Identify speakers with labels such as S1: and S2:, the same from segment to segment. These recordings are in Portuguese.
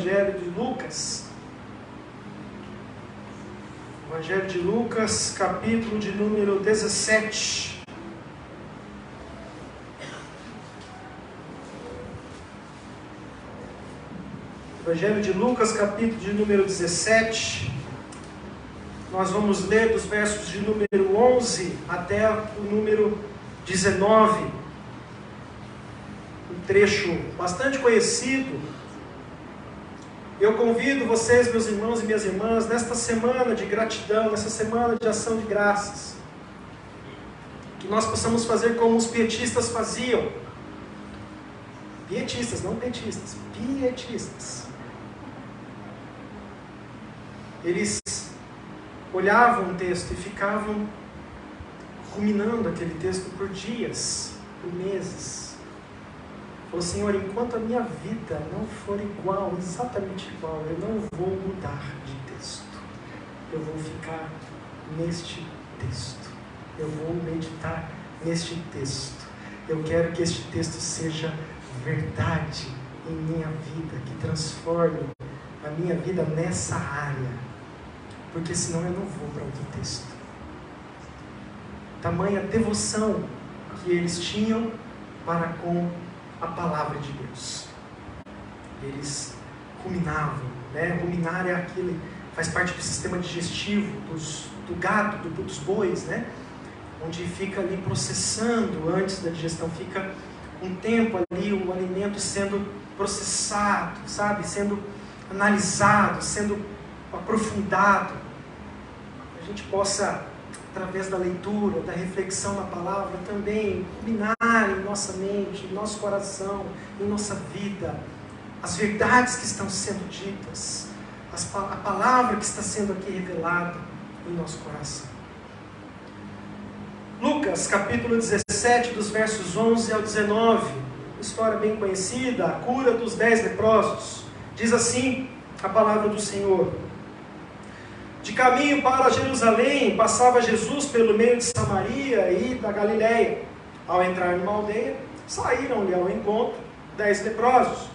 S1: Evangelho de Lucas. Evangelho de Lucas, capítulo de número 17. Evangelho de Lucas, capítulo de número 17. Nós vamos ler dos versos de número 11 até o número 19. Um trecho bastante conhecido. Eu convido vocês, meus irmãos e minhas irmãs, nesta semana de gratidão, nessa semana de ação de graças, que nós possamos fazer como os pietistas faziam. Pietistas, não petistas, pietistas. Eles olhavam o texto e ficavam ruminando aquele texto por dias, por meses. Falou: Senhor, enquanto a minha vida não for igual, exatamente igual, eu não vou mudar de texto. Eu vou ficar neste texto. Eu vou meditar neste texto. Eu quero que este texto seja verdade em minha vida, que transforme a minha vida nessa área. Porque senão eu não vou para outro texto. Tamanha devoção que eles tinham para com a palavra de Deus. Eles ruminavam, né? Ruminar é aquilo, faz parte do sistema digestivo do gado, dos bois, né? Onde fica ali processando antes da digestão, fica um tempo ali o alimento sendo processado, sabe? Sendo analisado, sendo aprofundado. A gente possa, através da leitura, da reflexão na palavra, também ruminar em nossa mente, em nosso coração, em nossa vida, as verdades que estão sendo ditas, a palavra que está sendo aqui revelada em nosso coração. Lucas, capítulo 17, dos versos 11 ao 19, uma história bem conhecida, a cura dos 10 leprosos. Diz assim a palavra do Senhor: de caminho para Jerusalém, passava Jesus pelo meio de Samaria e da Galiléia. Ao entrar numa aldeia, saíram-lhe ao encontro 10 leprosos,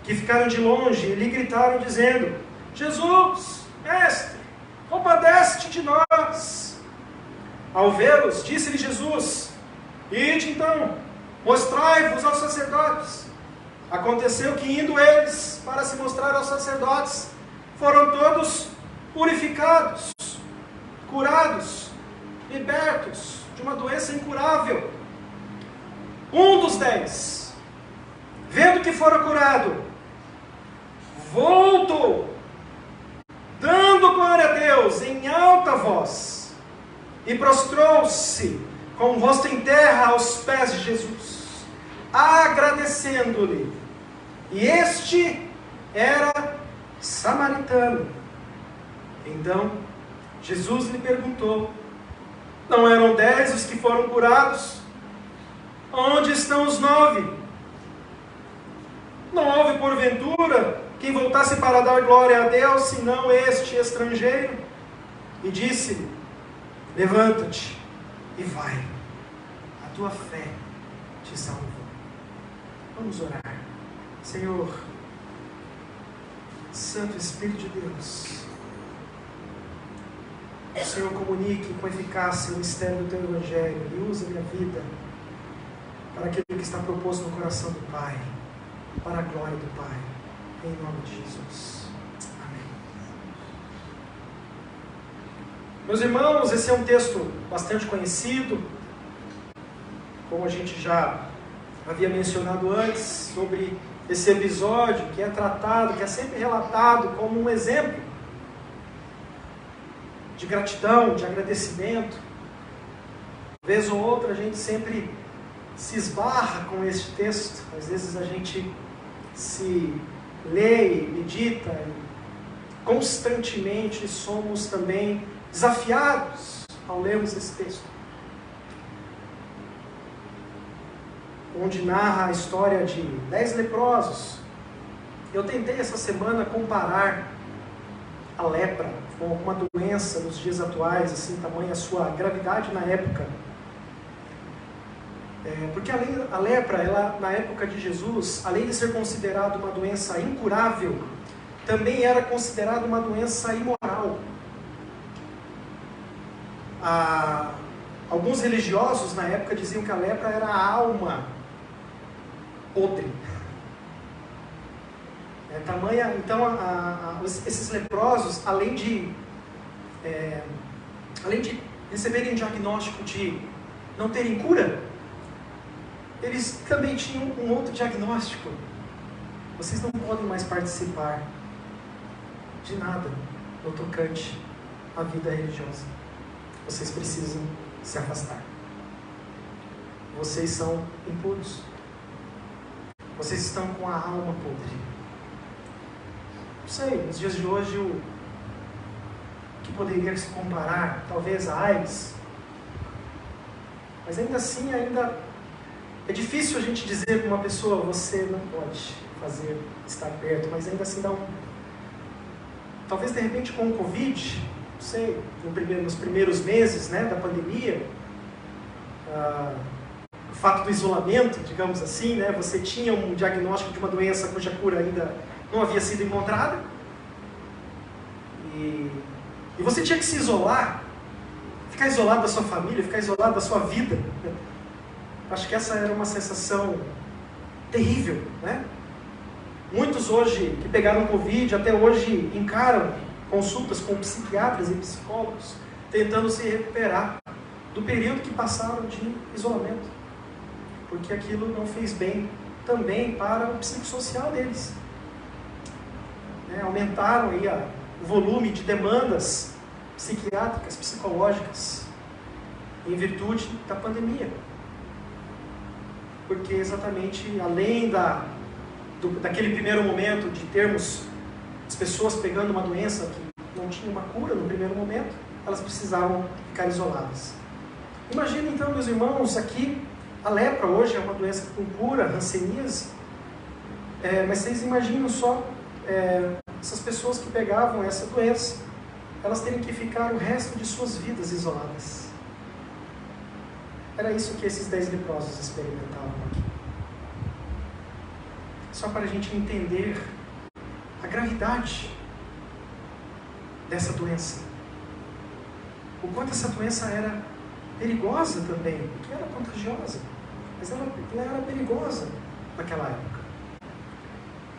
S1: que ficaram de longe e lhe gritaram, dizendo: Jesus, mestre, compadece-te de nós. Ao vê-los, disse-lhe Jesus: ide então, mostrai-vos aos sacerdotes. Aconteceu que, indo eles para se mostrar aos sacerdotes, foram todos purificados, curados, libertos de uma doença incurável. Um dos 10, vendo que fora curado, voltou, dando glória a Deus em alta voz, e prostrou-se com o rosto em terra aos pés de Jesus, agradecendo-lhe. E este era samaritano. Então Jesus lhe perguntou: não eram 10 os que foram curados? Onde estão os 9? Não houve porventura quem voltasse para dar glória a Deus, senão este estrangeiro? E disse-lhe: levanta-te e vai, a tua fé te salvou. Vamos orar. Senhor, Santo Espírito de Deus, o Senhor comunique com eficácia o mistério do Teu Evangelho e use a minha vida para aquilo que está proposto no coração do Pai, para a glória do Pai, em nome de Jesus. Amém. Meus irmãos, esse é um texto bastante conhecido, como a gente já havia mencionado antes, sobre esse episódio que é tratado, que é sempre relatado como um exemplo de gratidão, de agradecimento. Vez ou outra a gente sempre se esbarra com este texto, às vezes a gente se lê e medita, e constantemente somos também desafiados ao lermos esse texto, onde narra a história de 10 leprosos. Eu tentei essa semana comparar a lepra com uma doença nos dias atuais, assim, tamanha a sua gravidade na época. Porque a lepra, ela, na época de Jesus, além de ser considerada uma doença incurável, também era considerada uma doença imoral. Alguns religiosos na época diziam que a lepra era a alma podre. Então, esses leprosos, além de receberem um diagnóstico de não terem cura, eles também tinham um outro diagnóstico: vocês não podem mais participar de nada no tocante à vida religiosa. Vocês precisam se afastar. Vocês são impuros. Vocês estão com a alma podre. Não sei, nos dias de hoje, o que poderia se comparar, talvez, a AIDS. Mas ainda assim, é difícil a gente dizer para uma pessoa: você não pode estar perto, mas ainda assim talvez de repente com o Covid, não sei, nos primeiros meses, né, da pandemia, o fato do isolamento, digamos assim, né, você tinha um diagnóstico de uma doença cuja cura ainda não havia sido encontrada, e você tinha que se isolar, ficar isolado da sua família, ficar isolado da sua vida. Acho que essa era uma sensação terrível, né? Muitos hoje que pegaram Covid, até hoje encaram consultas com psiquiatras e psicólogos, tentando se recuperar do período que passaram de isolamento, porque aquilo não fez bem também para o psicossocial deles. Aumentaram aí o volume de demandas psiquiátricas, psicológicas, em virtude da pandemia. Porque exatamente, além daquele primeiro momento de termos as pessoas pegando uma doença que não tinha uma cura no primeiro momento, elas precisavam ficar isoladas. Imagina então, meus irmãos, aqui a lepra hoje é uma doença com cura, hanseníase, mas vocês imaginam só essas pessoas que pegavam essa doença, elas terem que ficar o resto de suas vidas isoladas. Era isso que esses 10 leprosos experimentavam aqui. Só para a gente entender a gravidade dessa doença. O quanto essa doença era perigosa também, porque era contagiosa, mas ela era perigosa naquela época.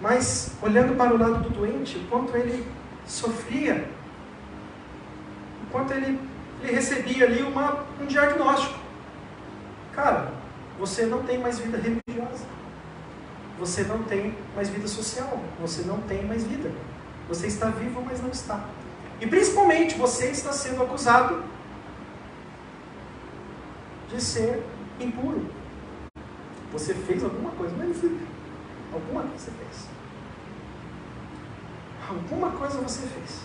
S1: Mas, olhando para o lado do doente, o quanto ele sofria, o quanto ele recebia ali um diagnóstico. Cara, você não tem mais vida religiosa. Você não tem mais vida social. Você não tem mais vida. Você está vivo, mas não está. E principalmente, você está sendo acusado de ser impuro. Você fez alguma coisa, mas alguma coisa você fez. Alguma coisa você fez.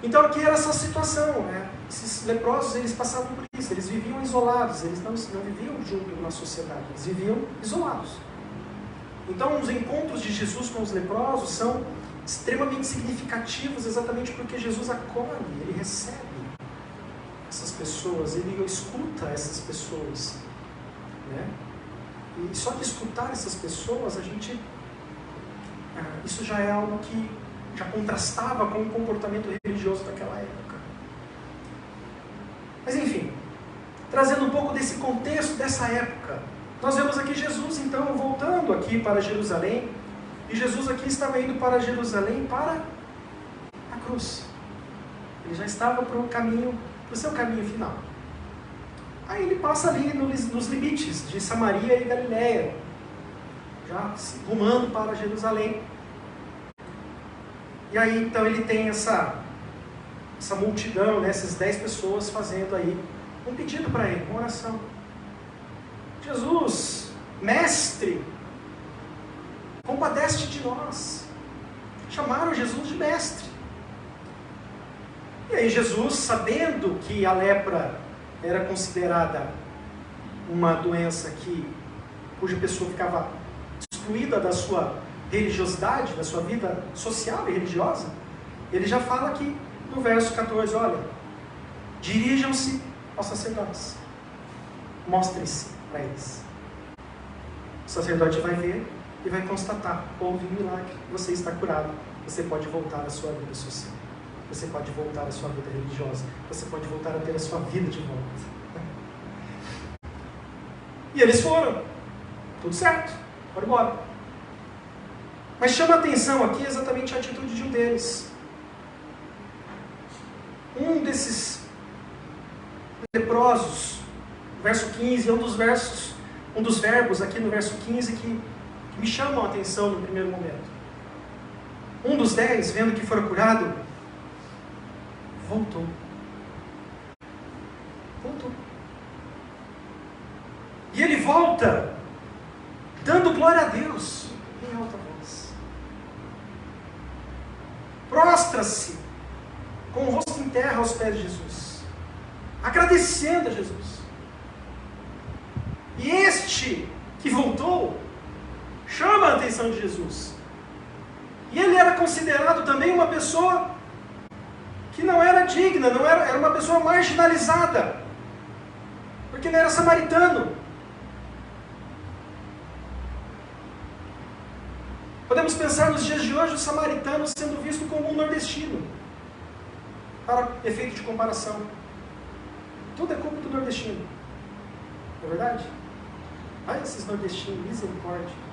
S1: Então aqui era essa situação, né? Esses leprosos, eles passavam por isso, eles viviam isolados, eles não viviam junto na sociedade, eles viviam isolados. Então os encontros de Jesus com os leprosos são extremamente significativos, exatamente porque Jesus acolhe, ele recebe essas pessoas, ele escuta essas pessoas, né? E só de escutar essas pessoas, isso já é algo que já contrastava com o comportamento religioso daquela época. Mas enfim, trazendo um pouco desse contexto dessa época, nós vemos aqui Jesus então voltando aqui para Jerusalém, e Jesus aqui estava indo para Jerusalém para a cruz. Ele já estava para o seu caminho final. Aí ele passa ali nos limites de Samaria e Galiléia, já rumando para Jerusalém. E aí então ele tem essa multidão, né, essas 10 pessoas fazendo aí um pedido para ele, uma oração. Jesus, mestre, compadece-te de nós. Chamaram Jesus de mestre. E aí Jesus, sabendo que a lepra era considerada uma doença cuja pessoa ficava excluída da sua religiosidade, da sua vida social e religiosa, ele já fala aqui no verso 14, olha, dirijam-se aos sacerdotes, mostrem-se para eles. O sacerdote vai ver e vai constatar: houve um milagre, você está curado, você pode voltar à sua vida social, você pode voltar à sua vida religiosa, você pode voltar a ter a sua vida de volta. E eles foram, tudo certo, foram embora. Mas chama a atenção aqui exatamente a atitude de um deles. Um desses leprosos, verso 15, é um dos verbos aqui no verso 15 que me chamam a atenção no primeiro momento. Um dos 10, vendo que fora curado, voltou. E ele volta dando glória a Deus em alta voz. Prostra-se com o rosto em terra aos pés de Jesus, agradecendo a Jesus. E este que voltou chama a atenção de Jesus. E ele era considerado também uma pessoa que não era digna, era uma pessoa marginalizada, porque ele era samaritano. Podemos pensar nos dias de hoje o samaritano sendo visto como um nordestino, para efeito de comparação. Tudo é culpa do nordestino, não é verdade? Ai, esses nordestinos, misericórdia.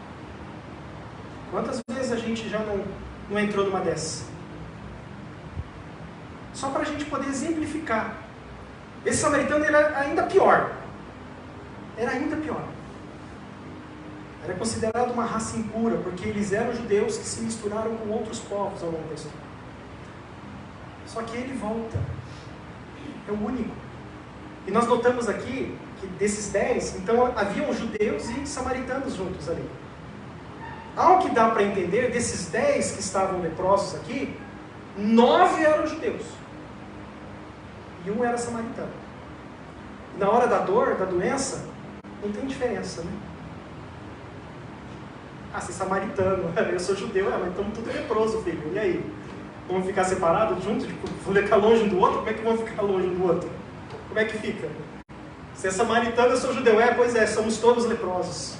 S1: Quantas vezes a gente já não entrou numa dessas? Só para a gente poder exemplificar. Esse samaritano era ainda pior. Era considerado uma raça impura, porque eles eram judeus que se misturaram com outros povos ao longo da história. Só que ele volta. É o único. E nós notamos aqui que desses 10, então haviam judeus e samaritanos juntos ali. Ao que dá para entender, desses 10 que estavam leprosos aqui, 9 eram judeus. E um era samaritano. Na hora da dor, da doença, não tem diferença, né? Ah, você é samaritano, eu sou judeu, mas estamos tudo leproso, filho. E aí? Vamos ficar separados juntos? Tipo, vou ficar longe um do outro? Como é que vamos ficar longe um do outro? Como é que fica? Você é samaritano, eu sou judeu. Pois é, somos todos leprosos.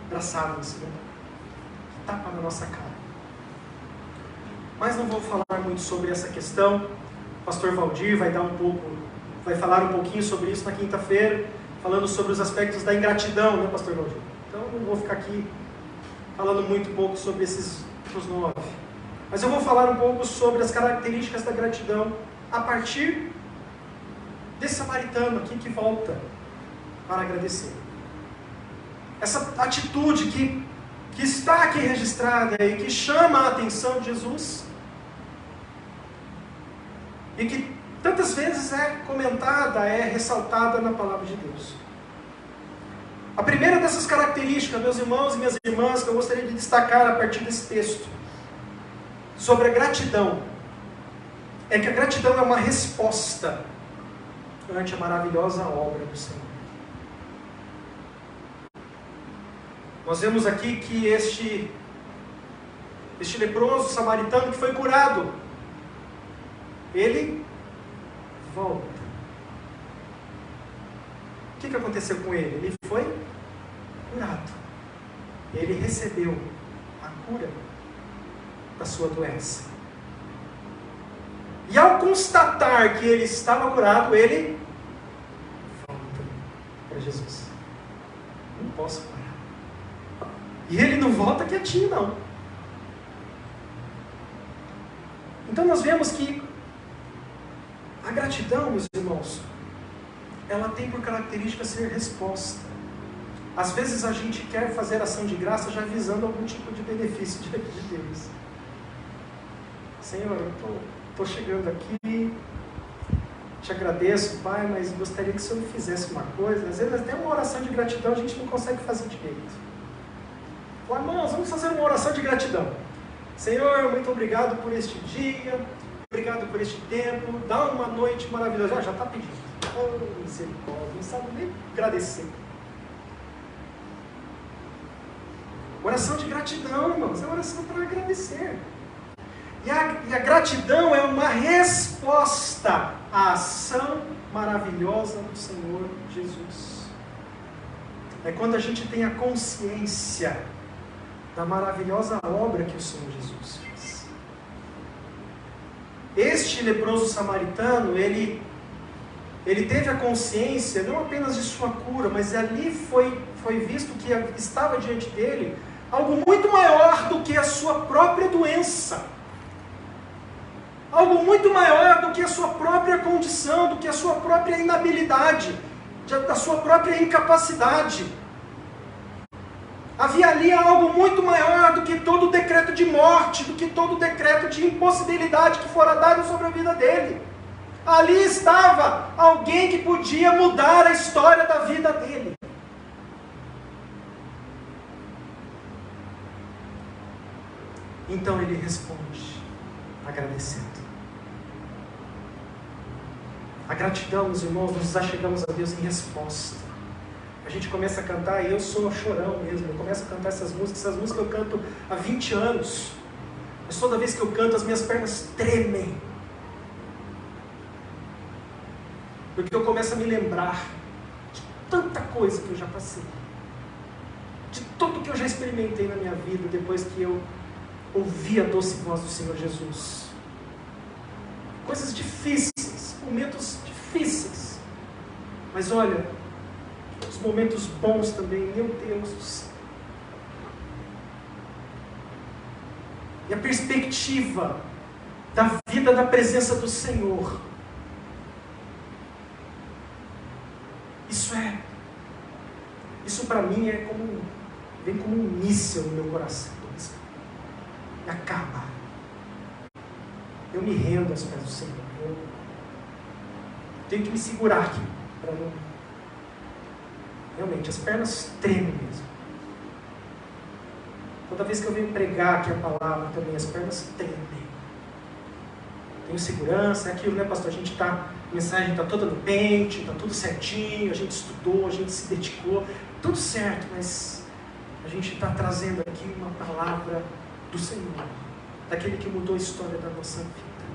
S1: Engraçado isso, né? Que tapa na nossa cara. Mas não vou falar muito sobre essa questão. O pastor Valdir vai falar um pouquinho sobre isso na quinta-feira, falando sobre os aspectos da ingratidão, né, pastor Valdir? Então não vou ficar aqui falando muito pouco sobre esses outros 9. Mas eu vou falar um pouco sobre as características da gratidão a partir desse samaritano aqui que volta para agradecer. Essa atitude que está aqui registrada e que chama a atenção de Jesus e que tantas vezes é comentada, é ressaltada na palavra de Deus. A primeira dessas características, meus irmãos e minhas irmãs, que eu gostaria de destacar a partir desse texto, sobre a gratidão, é que a gratidão é uma resposta ante a maravilhosa obra do Senhor. Nós vemos aqui que este leproso samaritano que foi curado, ele volta. O que aconteceu com ele? Ele foi curado. Ele recebeu a cura da sua doença. E ao constatar que ele estava curado, ele volta para Jesus. Não posso parar. E ele não volta quietinho, não. Então nós vemos que a gratidão, meus irmãos, ela tem por característica ser resposta. Às vezes a gente quer fazer ação de graça já visando algum tipo de benefício diante de Deus. Senhor, eu estou chegando aqui, te agradeço, Pai, mas gostaria que o Senhor me fizesse uma coisa. Às vezes até uma oração de gratidão a gente não consegue fazer direito. Fala, irmãos, vamos fazer uma oração de gratidão. Senhor, muito obrigado por este dia, obrigado por este tempo, dá uma noite maravilhosa. Já está pedindo. Oh, misericórdia, não sabe nem agradecer. Oração de gratidão, irmãos, é oração para agradecer. E a gratidão é uma resposta à ação maravilhosa do Senhor Jesus. é quando a gente tem a consciência da maravilhosa obra que o Senhor Jesus fez. Este leproso samaritano, ele teve a consciência não apenas de sua cura, mas ali foi visto que estava diante dele algo muito maior do que a sua própria doença. Algo muito maior do que a sua própria condição, do que a sua própria inabilidade, da sua própria incapacidade. Havia ali algo muito maior do que todo o decreto de morte, do que todo o decreto de impossibilidade que fora dado sobre a vida dele. Ali estava alguém que podia mudar a história da vida dele. Então ele responde, agradecendo. A gratidão, meus irmãos, nós achegamos a Deus em resposta. A gente começa a cantar, e eu sou chorão mesmo, eu começo a cantar essas músicas eu canto há 20 anos. Mas toda vez que eu canto, as minhas pernas tremem. Porque eu começo a me lembrar de tanta coisa que eu já passei. De tudo que eu já experimentei na minha vida, depois que eu ouvi a doce voz do Senhor Jesus. Coisas difíceis, momentos difíceis. Mas olha, os momentos bons também, meu Deus do céu. E a perspectiva da vida na presença do Senhor. Isso para mim vem como um míssil no meu coração. E acaba. Eu me rendo aos pés do Senhor. Eu tenho que me segurar aqui para não. Realmente, as pernas tremem mesmo. Toda vez que eu venho pregar aqui a palavra também, as pernas tremem. Tenho segurança, é aquilo, né, pastor? A mensagem está toda no pente, está tudo certinho, a gente estudou, a gente se dedicou, tudo certo, mas a gente está trazendo aqui uma palavra do Senhor, daquele que mudou a história da nossa vida.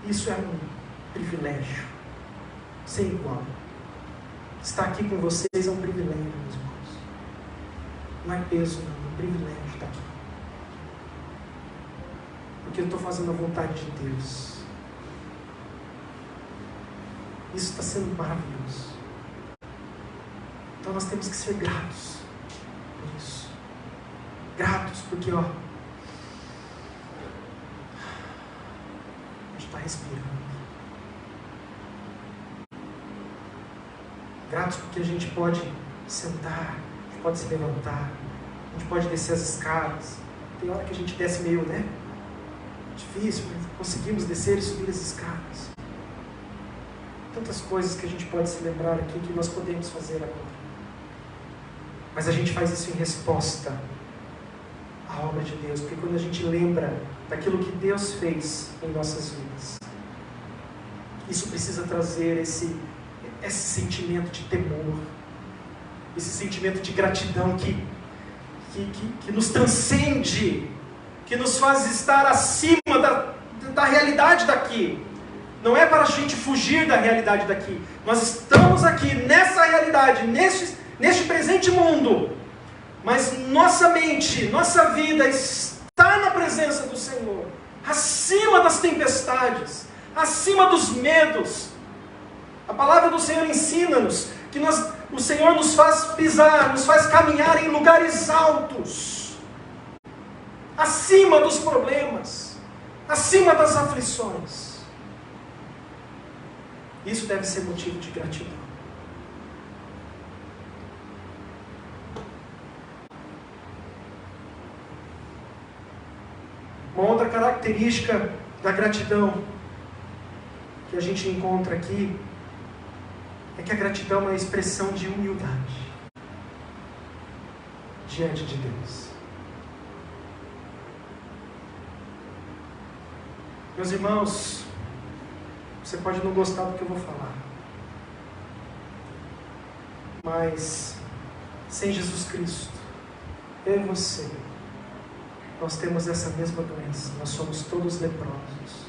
S1: Isso é um privilégio sem igual. Estar aqui com vocês é um privilégio, meus irmãos. Não é peso, não, é um privilégio estar aqui. Porque eu estou fazendo a vontade de Deus. Isso está sendo maravilhoso. Então nós temos que ser gratos por isso. Gratos porque, ó, a gente está respirando. Gratos porque a gente pode sentar, a gente pode se levantar, a gente pode descer as escadas. Tem hora que a gente desce meio, né? Difícil, mas conseguimos descer e subir as escadas. Tantas coisas que a gente pode se lembrar aqui que nós podemos fazer agora. Mas a gente faz isso em resposta à obra de Deus, porque quando a gente lembra daquilo que Deus fez em nossas vidas, isso precisa trazer esse sentimento de temor, esse sentimento de gratidão que nos transcende, que nos faz estar acima da realidade daqui. Não é para a gente fugir da realidade daqui. Nós estamos aqui nessa realidade, neste presente mundo. Mas nossa mente, nossa vida está na presença do Senhor. Acima das tempestades, acima dos medos. A palavra do Senhor ensina-nos que o Senhor nos faz pisar, nos faz caminhar em lugares altos. Acima dos problemas, acima das aflições. Isso deve ser motivo de gratidão. Uma outra característica da gratidão que a gente encontra aqui é que a gratidão é uma expressão de humildade diante de Deus. Meus irmãos, você pode não gostar do que eu vou falar, mas sem Jesus Cristo, eu e você, nós temos essa mesma doença. Nós somos todos leprosos.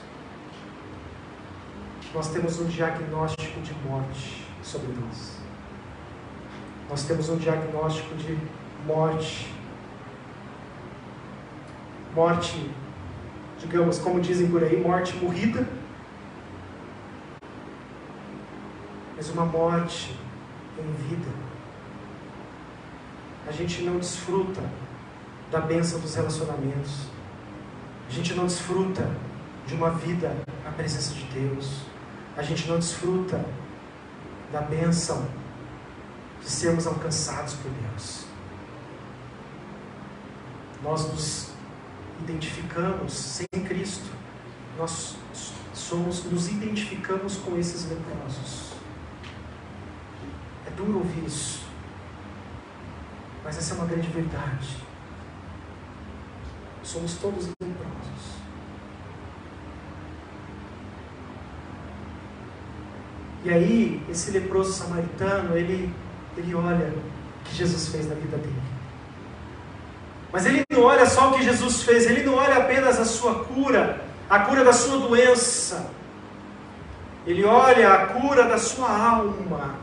S1: Nós temos um diagnóstico de morte sobre nós. Nós temos um diagnóstico de morte. Morte, digamos, como dizem por aí, morte morrida. Mas uma morte em vida. A gente não desfruta da bênção dos relacionamentos. A gente não desfruta de uma vida na presença de Deus. A gente não desfruta da bênção de sermos alcançados por Deus. Nós nos identificamos sem Cristo. Nós nos identificamos com esses leprosos. É duro ouvir isso, mas essa é uma grande verdade. Somos todos leprosos. E aí, esse leproso samaritano, ele olha o que Jesus fez na vida dele. Mas ele não olha só o que Jesus fez, ele não olha apenas a sua cura, a cura da sua doença. Ele olha a cura da sua alma.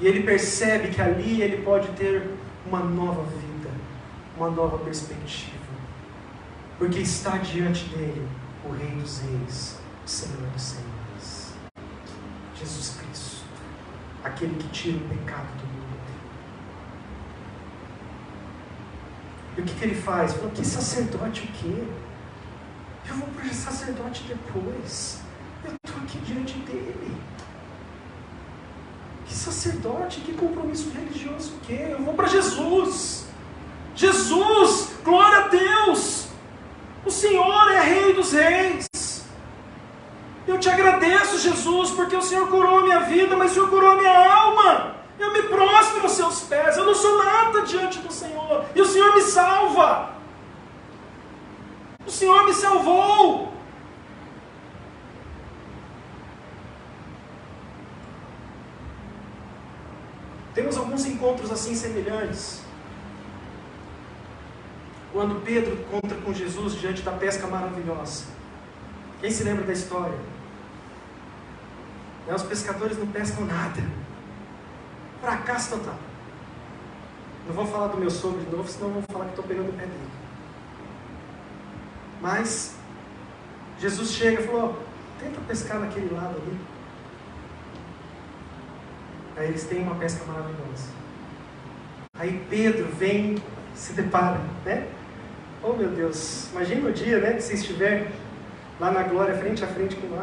S1: E ele percebe que ali ele pode ter uma nova vida, uma nova perspectiva. Porque está diante dele o Rei dos Reis, o Senhor dos Senhores, Jesus Cristo, aquele que tira o pecado do mundo. E o que ele faz? Fala, que sacerdote o quê? Eu vou para o sacerdote depois. Eu estou aqui diante dele. Que sacerdote, que compromisso religioso o quê? Eu vou para Jesus. Jesus, glória a Deus. O Senhor é Rei dos Reis. Eu te agradeço, Jesus, porque o Senhor curou a minha vida, mas o Senhor curou a minha alma. Eu me prostro aos seus pés. Eu não sou nada diante do Senhor. E o Senhor me salva. O Senhor me salvou. Temos alguns encontros assim semelhantes. Quando Pedro encontra com Jesus diante da pesca maravilhosa. Quem se lembra da história? Os pescadores não pescam nada. Fracasso total. Não vou falar do meu sogro de novo, senão vou falar que estou pegando o pé dele. Mas Jesus chega e falou, tenta pescar naquele lado ali. Aí eles têm uma pesca maravilhosa. Aí Pedro vem, se depara, né? Oh meu Deus, imagina o dia, né, que você estiver lá na glória, frente a frente com, meu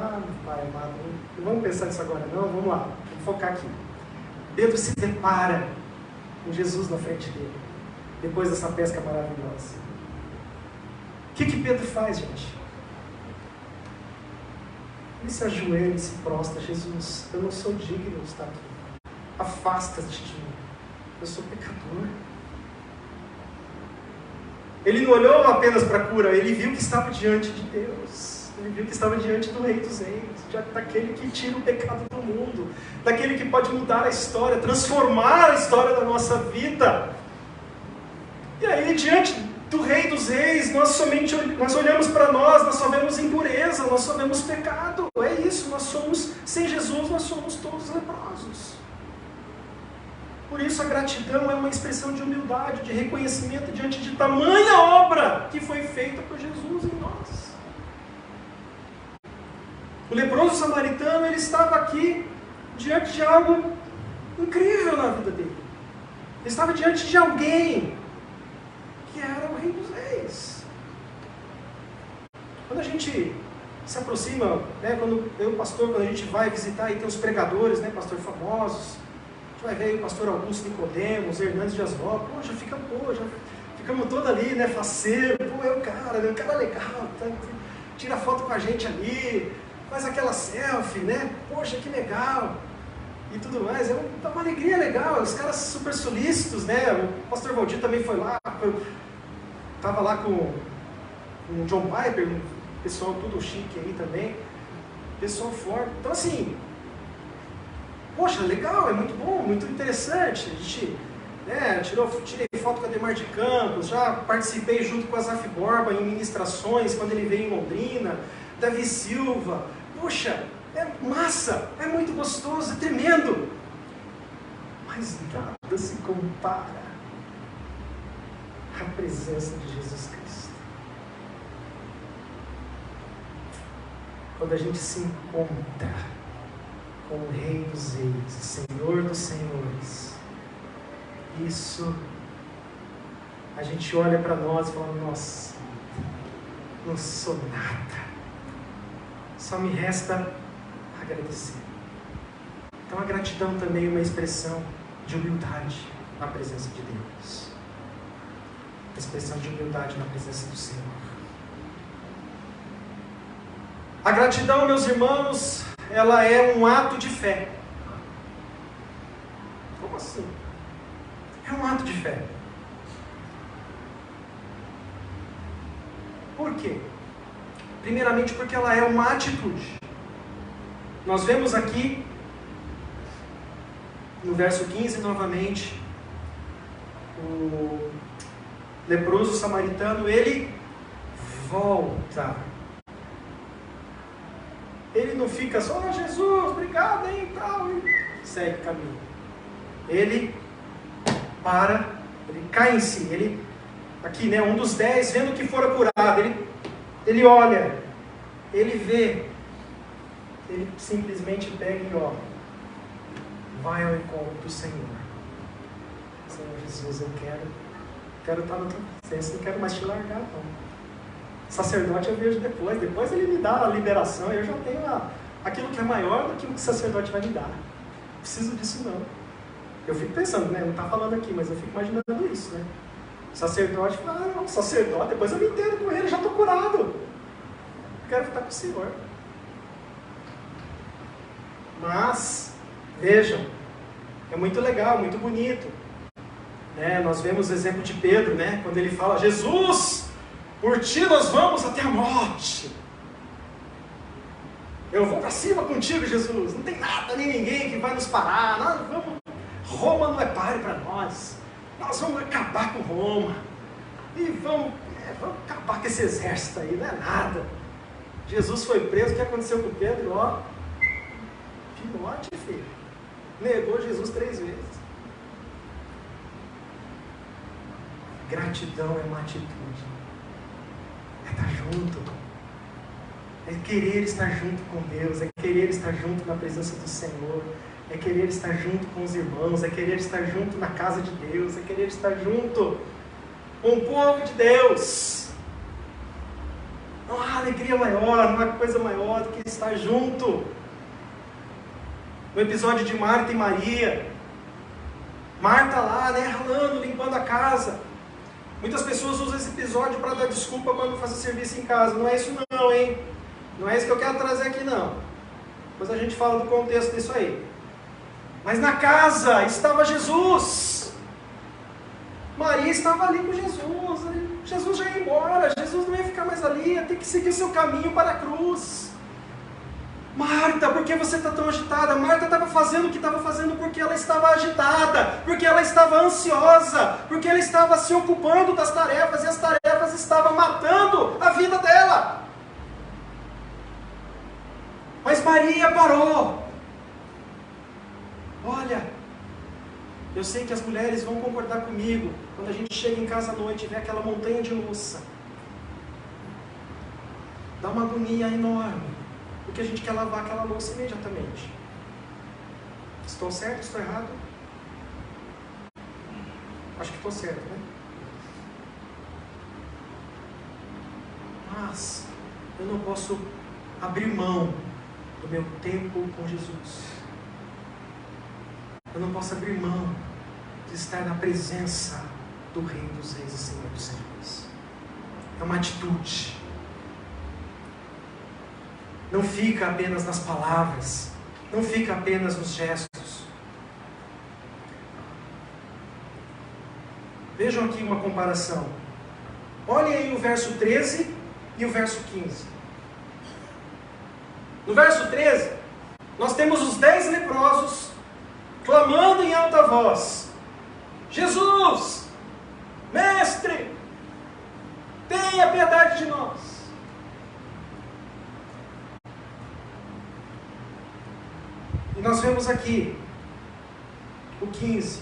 S1: Pai amado, não vamos pensar nisso agora não, vamos lá, vamos focar aqui. Pedro se depara com Jesus na frente dele, depois dessa pesca maravilhosa. O que Pedro faz, gente? Ele se ajoelha e se prostra, Jesus, eu não sou digno de estar aqui, afasta-te de mim, eu sou pecador. Ele não olhou apenas para a cura, ele viu que estava diante de Deus. Ele viu que estava diante do Rei dos Reis, daquele que tira o pecado do mundo, daquele que pode mudar a história, transformar a história da nossa vida. E aí, diante do Rei dos Reis, nós olhamos para nós só vemos impureza, nós só vemos pecado. É isso, nós somos, sem Jesus, nós somos todos leprosos. Por isso a gratidão é uma expressão de humildade, de reconhecimento diante de tamanha obra que foi feita por Jesus em nós. O leproso samaritano, ele estava aqui diante de algo incrível na vida dele. Ele estava diante de alguém que era o Rei dos Reis. Quando a gente se aproxima, né, quando eu, pastor, quando a gente vai visitar, e tem os pregadores, né, pastor, famosos, vai ver o pastor Augusto Nicodemos, Hernandes de Asvó, já ficamos todos ali, né, faceiro, é o cara legal, tá, tira foto com a gente ali, faz aquela selfie, né, poxa, que legal, e tudo mais, é uma alegria legal, os caras super solícitos, né, o pastor Valdir também foi lá, estava lá com o John Piper, o pessoal tudo chique aí também, pessoal forte, então assim, poxa, legal, é muito bom, muito interessante. A gente, né, tirei foto com a Ademar de Campos, já participei junto com a Zaf Borba em ministrações, quando ele veio em Londrina, Davi Silva. Poxa, é massa, é muito gostoso, é tremendo. Mas nada se compara à presença de Jesus Cristo. Quando a gente se encontra com o Rei dos Reis, Senhor dos Senhores, isso, a gente olha para nós e fala, nossa, não sou nada, só me resta agradecer. Então a gratidão também é uma expressão de humildade na presença de Deus, expressão de humildade na presença do Senhor. A gratidão, meus irmãos, ela é um ato de fé. Como assim? É um ato de fé. Por quê? Primeiramente porque ela é uma atitude. Nós vemos aqui, no verso 15 novamente, o leproso samaritano, ele volta. Ele não fica só, oh, Jesus, obrigado, hein, tal, e segue o caminho. Ele para, ele cai em si, ele, aqui, né, um dos 10, vendo que fora curado, ele olha, ele vê, ele simplesmente pega e ó, vai ao encontro do Senhor. Senhor Jesus, eu quero estar na tua presença, não quero mais te largar, não. Sacerdote eu vejo depois ele me dá a liberação, eu já tenho aquilo que é maior do que o que o sacerdote vai me dar. Não preciso disso não. Eu fico pensando, né? Não está falando aqui, mas eu fico imaginando isso, né? O sacerdote fala, não, sacerdote, depois eu me entendo com ele, já estou curado. Eu quero estar com o Senhor. Mas, vejam, é muito legal, muito bonito. Né? Nós vemos o exemplo de Pedro, né? Quando ele fala, Jesus, por ti nós vamos até a morte. Eu vou para cima contigo, Jesus. Não tem nada nem ninguém que vai nos parar. Nós vamos. Roma não é páreo para nós. Nós vamos acabar com Roma. E vamos acabar com esse exército aí. Não é nada. Jesus foi preso. O que aconteceu com Pedro? Ó, pinote, filho. Negou Jesus 3 vezes. Gratidão é uma atitude. É estar junto, é querer estar junto com Deus, é querer estar junto na presença do Senhor, é querer estar junto com os irmãos, é querer estar junto na casa de Deus, é querer estar junto com o povo de Deus. Não há alegria maior, não há coisa maior do que estar junto. No episódio de Marta e Maria, Marta lá, né, ralando, limpando a casa. Muitas pessoas usam esse episódio para dar desculpa quando fazem serviço em casa. Não é isso não, hein? Não é isso que eu quero trazer aqui não. Depois a gente fala do contexto disso aí. Mas na casa estava Jesus. Maria estava ali com Jesus. Jesus já ia embora. Jesus não ia ficar mais ali. Ia ter que seguir o seu caminho para a cruz. Marta, por que você está tão agitada? Marta estava fazendo o que estava fazendo porque ela estava agitada, porque ela estava ansiosa, porque ela estava se ocupando das tarefas e as tarefas estavam matando a vida dela. Mas Maria parou. Olha, eu sei que as mulheres vão concordar comigo quando a gente chega em casa à noite e vê aquela montanha de louça. Dá uma agonia enorme. Porque a gente quer lavar aquela louça imediatamente. Estou certo? Estou errado? Acho que estou certo, né? Mas eu não posso abrir mão do meu tempo com Jesus. Eu não posso abrir mão de estar na presença do Rei dos Reis e Senhor dos Senhores. É uma atitude. Não fica apenas nas palavras, não fica apenas nos gestos. Vejam aqui uma comparação. Olhem aí o verso 13 e o verso 15. No verso 13, nós temos os 10 leprosos clamando em alta voz: Jesus, Mestre, tenha piedade de nós. E nós vemos aqui o 15.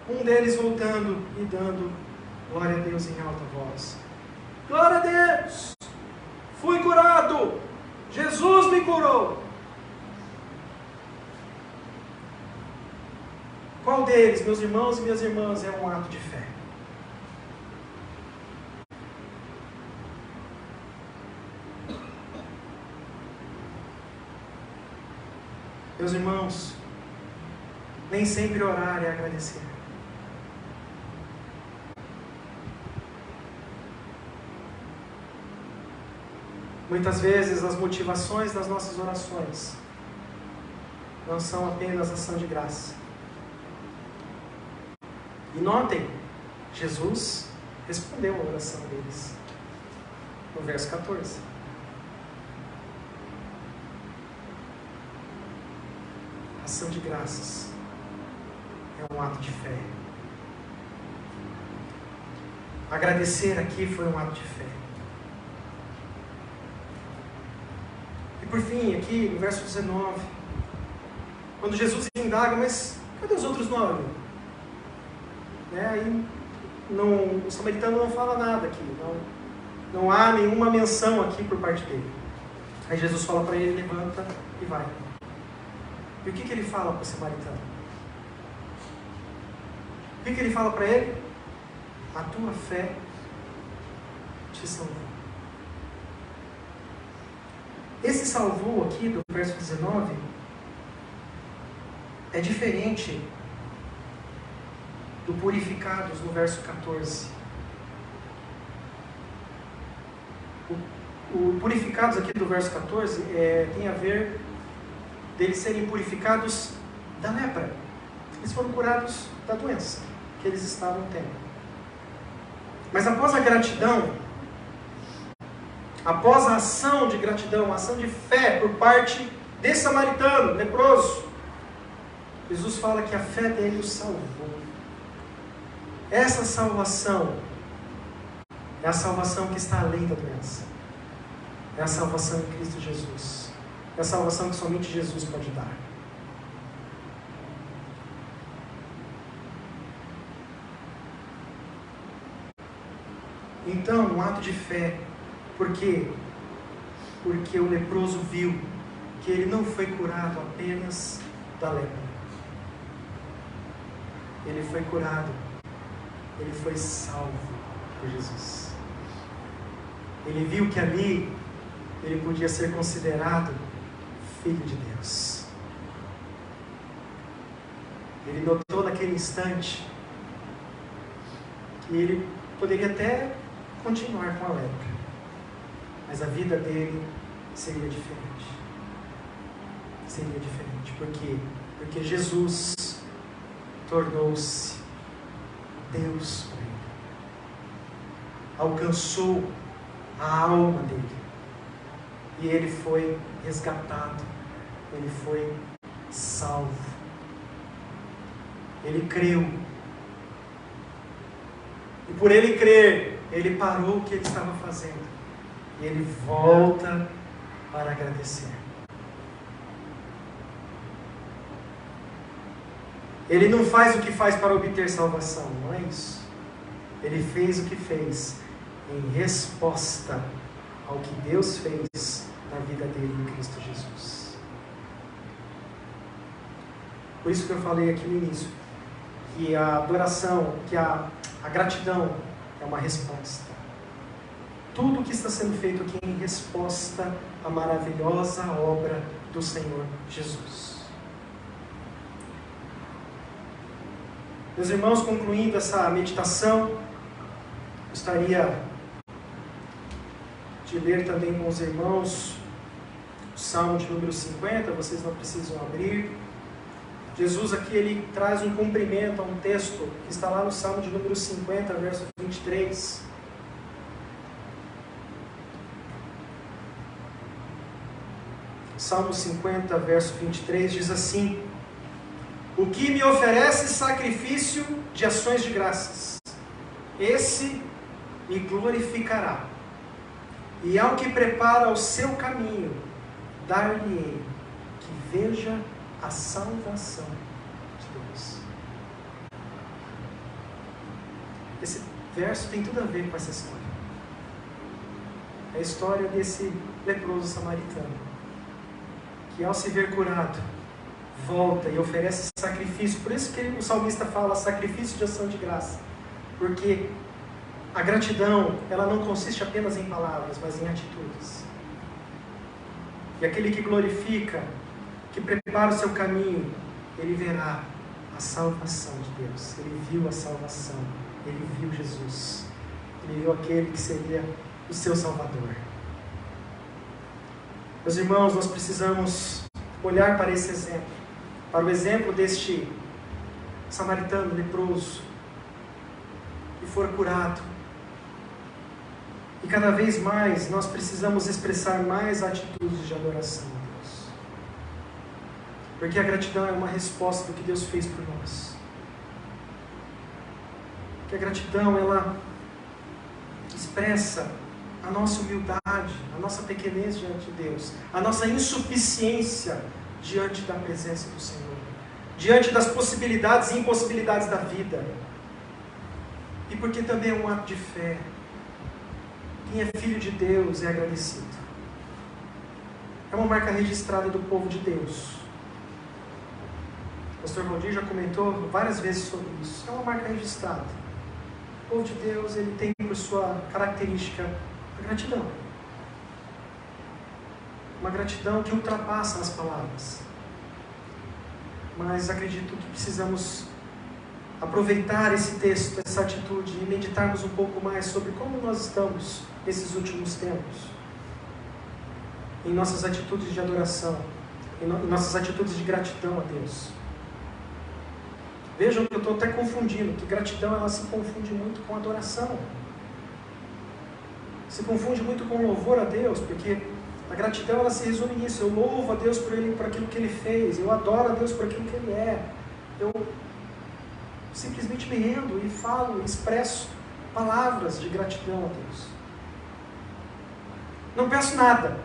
S1: Um deles voltando e dando glória a Deus em alta voz. Glória a Deus! Fui curado! Jesus me curou! Qual deles, meus irmãos e minhas irmãs, é um ato de fé? Meus irmãos, nem sempre orar é agradecer. Muitas vezes as motivações das nossas orações não são apenas ação de graça. E notem, Jesus respondeu a oração deles, no verso 14. Ação de graças é um ato de fé. Agradecer aqui foi um ato de fé. E por fim, aqui no verso 19, quando Jesus indaga, mas cadê os outros 9? Aí o samaritano não fala nada aqui, não há nenhuma menção aqui por parte dele. Aí Jesus fala para ele, levanta e vai. E o que ele fala para o samaritano? O que ele fala para ele? A tua fé te salvou. Esse salvou aqui do verso 19 é diferente do purificados no verso 14. O purificados aqui do verso 14 tem a ver deles serem purificados da lepra. Eles foram curados da doença que eles estavam tendo. Mas após a gratidão, após a ação de gratidão, a ação de fé por parte desse samaritano leproso, Jesus fala que a fé dele o salvou. Essa salvação é a salvação que está além da doença. É a salvação em Cristo Jesus. É a salvação que somente Jesus pode dar. Então, um ato de fé. Por quê? Porque o leproso viu que ele não foi curado apenas da lepra. Ele foi curado. Ele foi salvo por Jesus. Ele viu que ali ele podia ser considerado filho de Deus. Ele notou naquele instante que ele poderia até continuar com a lepra, mas a vida dele seria diferente. Seria diferente. Por quê? Porque Jesus tornou-se Deus para ele. Alcançou a alma dele. E ele foi resgatado. Ele foi salvo. Ele creu. E por ele crer, ele parou o que ele estava fazendo. E ele volta para agradecer. Ele não faz o que faz para obter salvação, não é isso. Ele fez o que fez em resposta ao que Deus fez na vida dele em Cristo Jesus. Por isso que eu falei aqui no início, que a adoração, que a gratidão é uma resposta. Tudo o que está sendo feito aqui é em resposta à maravilhosa obra do Senhor Jesus. Meus irmãos, concluindo essa meditação, gostaria de ler também com os irmãos o Salmo de número 50, vocês não precisam abrir. Jesus aqui ele traz um cumprimento a um texto que está lá no Salmo de número 50, verso 23. Salmo 50, verso 23 diz assim: o que me oferece sacrifício de ações de graças, esse me glorificará. E ao que prepara o seu caminho, dar-lhe-ei veja a salvação de Deus. Esse verso tem tudo a ver com essa história. É a história desse leproso samaritano, que ao se ver curado, volta e oferece sacrifício. Por isso que o salmista fala sacrifício de ação de graça. Porque a gratidão, ela não consiste apenas em palavras, mas em atitudes. E aquele que glorifica, que prepara o seu caminho, ele verá a salvação de Deus. Ele viu a salvação. Ele viu Jesus. Ele viu aquele que seria o seu Salvador. Meus irmãos, nós precisamos olhar para esse exemplo, para o exemplo deste samaritano leproso, que for curado. E cada vez mais nós precisamos expressar mais atitudes de adoração a Deus. Porque a gratidão é uma resposta do que Deus fez por nós. Que a gratidão, ela expressa a nossa humildade, a nossa pequenez diante de Deus, a nossa insuficiência diante da presença do Senhor, diante das possibilidades e impossibilidades da vida. E porque também é um ato de fé. Quem é filho de Deus é agradecido. É uma marca registrada do povo de Deus. O pastor Valdir já comentou várias vezes sobre isso. É uma marca registrada. O povo de Deus, ele tem por sua característica a gratidão. Uma gratidão que ultrapassa as palavras. Mas acredito que precisamos aproveitar esse texto, essa atitude e meditarmos um pouco mais sobre como nós estamos nesses últimos tempos. Em nossas atitudes de adoração, em nossas atitudes de gratidão a Deus. Vejam que eu estou até confundindo, que gratidão ela se confunde muito com adoração. Se confunde muito com louvor a Deus, porque a gratidão ela se resume nisso. Eu louvo a Deus por aquilo que Ele fez, eu adoro a Deus por aquilo que Ele é. Eu simplesmente me rendo e falo, expresso palavras de gratidão a Deus. Não peço nada.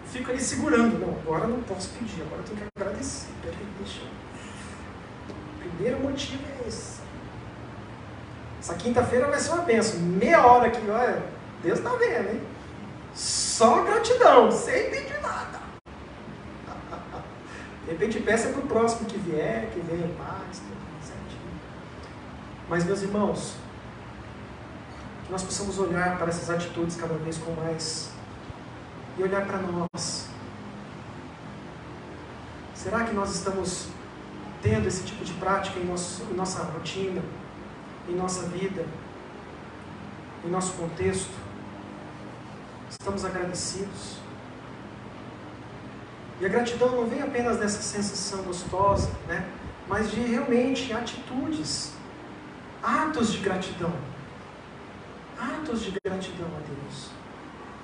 S1: Fico ali segurando. Não, agora não posso pedir, agora eu tenho que agradecer. O primeiro motivo é esse. Essa quinta-feira vai ser uma bênção. Meia hora aqui, olha, Deus está vendo, hein? Só gratidão, sem pedir nada. De repente peça para o próximo que vier, que venha em paz, tudo certinho. Mas, meus irmãos, que nós possamos olhar para essas atitudes cada vez com mais e olhar para nós. Será que nós estamos tendo esse tipo de prática em nossa rotina, em nossa vida, em nosso contexto? Estamos agradecidos? E a gratidão não vem apenas dessa sensação gostosa, né? Mas de realmente atitudes, atos de gratidão. Atos de gratidão a Deus.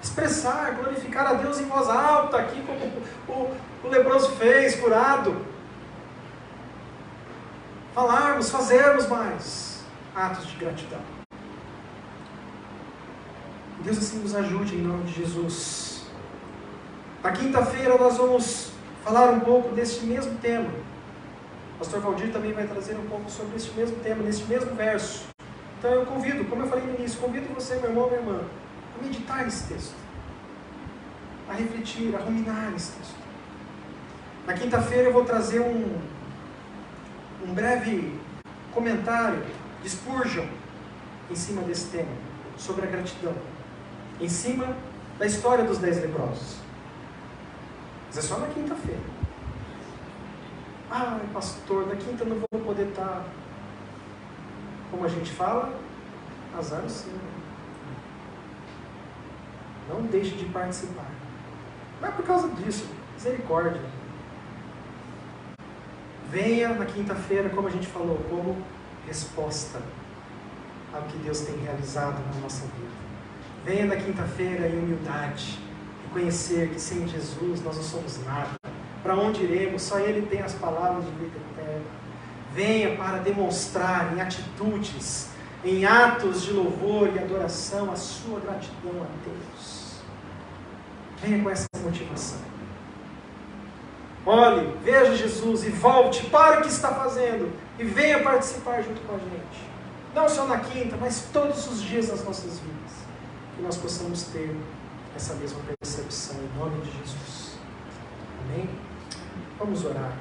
S1: Expressar, glorificar a Deus em voz alta, aqui como o leproso fez, curado. Falarmos, fazermos mais atos de gratidão. Deus assim nos ajude em nome de Jesus. Na quinta-feira nós vamos falar um pouco deste mesmo tema. O pastor Valdir também vai trazer um pouco sobre este mesmo tema, neste mesmo verso. Então eu convido, como eu falei no início, convido você, meu irmão, minha irmã, a meditar nesse texto. A refletir, a ruminar nesse texto. Na quinta-feira eu vou trazer um breve comentário de Spurgeon em cima desse tema, sobre a gratidão. Em cima da história dos 10 leprosos. Mas é só na quinta-feira. Ah, pastor, na quinta eu não vou poder estar, como a gente fala, azar o seu. Não deixe de participar. Não é por causa disso, misericórdia. Venha na quinta-feira, como a gente falou, como resposta ao que Deus tem realizado na nossa vida. Venha na quinta-feira em humildade, reconhecer que sem Jesus nós não somos nada. Para onde iremos? Só Ele tem as palavras de vida eterna. Venha para demonstrar em atitudes, em atos de louvor e adoração a sua gratidão a Deus. Venha com essa motivação. olhe, veja Jesus e volte, pare o que está fazendo e venha participar junto com a gente. Não só na quinta, mas todos os dias das nossas vidas. Que nós possamos ter essa mesma percepção em nome de Jesus. Amém? Vamos orar.